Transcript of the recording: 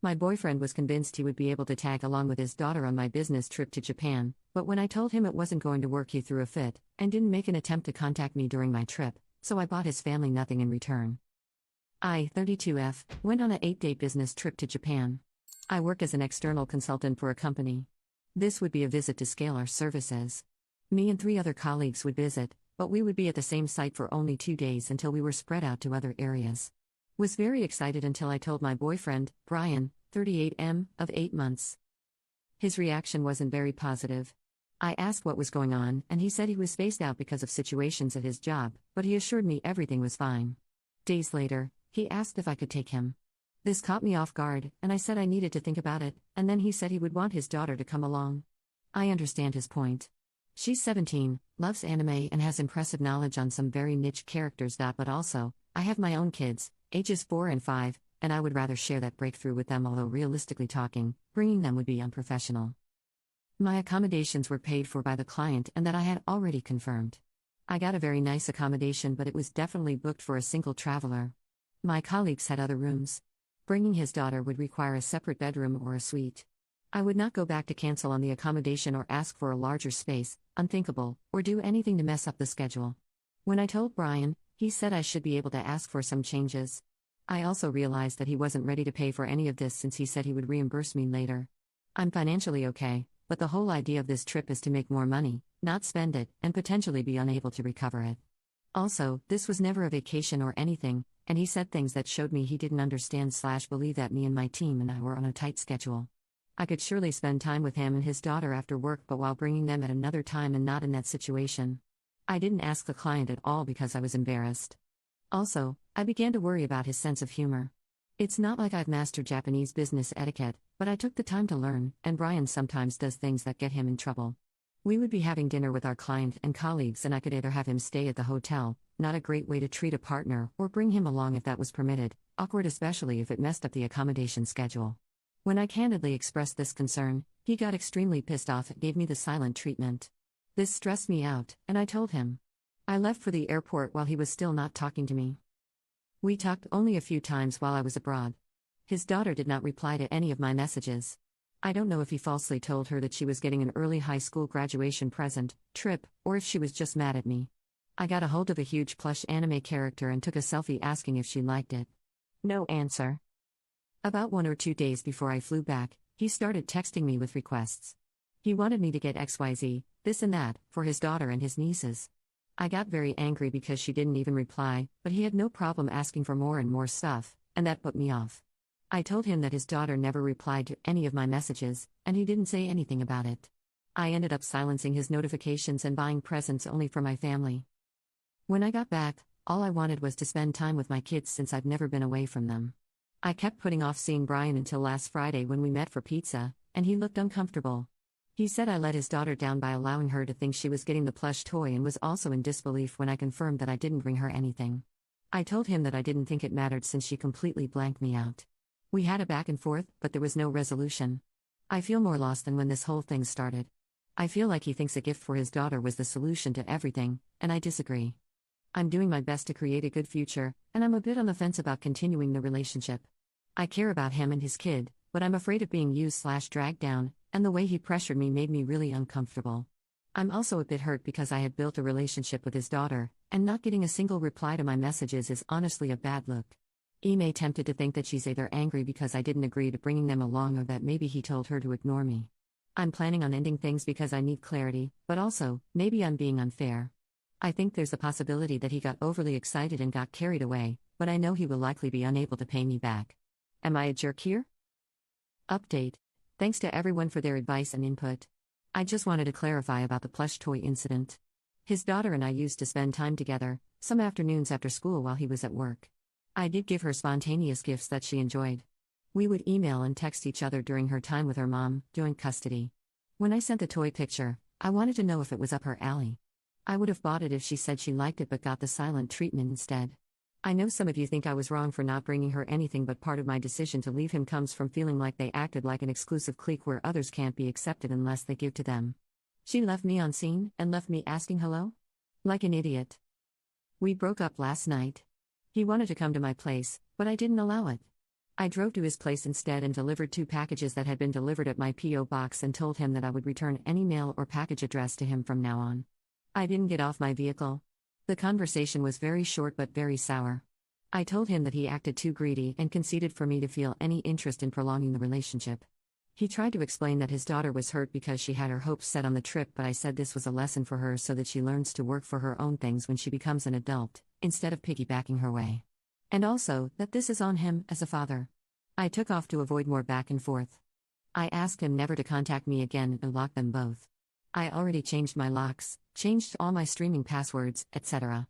My boyfriend was convinced he would be able to tag along with his daughter on my business trip to Japan, but when I told him it wasn't going to work, he threw a fit and didn't make an attempt to contact me during my trip, so I bought his family nothing in return. I, 32F, went on a 8-day business trip to Japan. I work as an external consultant for a company. This would be a visit to scale our services. Me and 3 other colleagues would visit, but we would be at the same site for only 2 days until we were spread out to other areas. Was very excited until I told my boyfriend, Brian, 38M, of 8 months. His reaction wasn't very positive. I asked what was going on, and he said he was spaced out because of situations at his job, but he assured me everything was fine. Days later, he asked if I could take him. This caught me off guard, and I said I needed to think about it, and then he said he would want his daughter to come along. I understand his point. She's 17, loves anime, and has impressive knowledge on some very niche characters. But also, I have my own kids, ages 4 and 5, and I would rather share that breakthrough with them, although realistically talking, bringing them would be unprofessional. My accommodations were paid for by the client and that I had already confirmed. I got a very nice accommodation, but it was definitely booked for a single traveler. My colleagues had other rooms. Bringing his daughter would require a separate bedroom or a suite. I would not go back to cancel on the accommodation or ask for a larger space, unthinkable, or do anything to mess up the schedule. When I told Brian, he said I should be able to ask for some changes. I also realized that he wasn't ready to pay for any of this since he said he would reimburse me later. I'm financially okay, but the whole idea of this trip is to make more money, not spend it, and potentially be unable to recover it. Also, this was never a vacation or anything, and he said things that showed me he didn't understand/believe that me and my team and I were on a tight schedule. I could surely spend time with him and his daughter after work, but while bringing them at another time and not in that situation. I didn't ask the client at all because I was embarrassed. Also, I began to worry about his sense of humor. It's not like I've mastered Japanese business etiquette, but I took the time to learn, and Brian sometimes does things that get him in trouble. We would be having dinner with our client and colleagues, and I could either have him stay at the hotel, not a great way to treat a partner, or bring him along if that was permitted, awkward especially if it messed up the accommodation schedule. When I candidly expressed this concern, he got extremely pissed off and gave me the silent treatment. This stressed me out, and I told him. I left for the airport while he was still not talking to me. We talked only a few times while I was abroad. His daughter did not reply to any of my messages. I don't know if he falsely told her that she was getting an early high school graduation present, trip, or if she was just mad at me. I got a hold of a huge plush anime character and took a selfie asking if she liked it. No answer. About 1 or 2 days before I flew back, he started texting me with requests. He wanted me to get XYZ, this and that, for his daughter and his nieces. I got very angry because she didn't even reply, but he had no problem asking for more and more stuff, and that put me off. I told him that his daughter never replied to any of my messages, and he didn't say anything about it. I ended up silencing his notifications and buying presents only for my family. When I got back, all I wanted was to spend time with my kids since I've never been away from them. I kept putting off seeing Brian until last Friday when we met for pizza, and he looked uncomfortable. He said I let his daughter down by allowing her to think she was getting the plush toy and was also in disbelief when I confirmed that I didn't bring her anything. I told him that I didn't think it mattered since she completely blanked me out. We had a back and forth, but there was no resolution. I feel more lost than when this whole thing started. I feel like he thinks a gift for his daughter was the solution to everything, and I disagree. I'm doing my best to create a good future, and I'm a bit on the fence about continuing the relationship. I care about him and his kid, but I'm afraid of being used/dragged down, and the way he pressured me made me really uncomfortable. I'm also a bit hurt because I had built a relationship with his daughter, and not getting a single reply to my messages is honestly a bad look. Ime tempted to think that she's either angry because I didn't agree to bringing them along or that maybe he told her to ignore me. I'm planning on ending things because I need clarity, but also, maybe I'm being unfair. I think there's a possibility that he got overly excited and got carried away, but I know he will likely be unable to pay me back. Am I a jerk here? Update. Thanks to everyone for their advice and input. I just wanted to clarify about the plush toy incident. His daughter and I used to spend time together, some afternoons after school while he was at work. I did give her spontaneous gifts that she enjoyed. We would email and text each other during her time with her mom, joint custody. When I sent the toy picture, I wanted to know if it was up her alley. I would have bought it if she said she liked it but got the silent treatment instead. I know some of you think I was wrong for not bringing her anything, but part of my decision to leave him comes from feeling like they acted like an exclusive clique where others can't be accepted unless they give to them. She left me on scene and left me asking hello? Like an idiot. We broke up last night. He wanted to come to my place, but I didn't allow it. I drove to his place instead and delivered 2 packages that had been delivered at my P.O. box and told him that I would return any mail or package addressed to him from now on. I didn't get off my vehicle. The conversation was very short but very sour. I told him that he acted too greedy and conceded for me to feel any interest in prolonging the relationship. He tried to explain that his daughter was hurt because she had her hopes set on the trip, but I said this was a lesson for her so that she learns to work for her own things when she becomes an adult, instead of piggybacking her way. And also, that this is on him as a father. I took off to avoid more back and forth. I asked him never to contact me again and locked them both. I already changed my locks, changed all my streaming passwords, etc.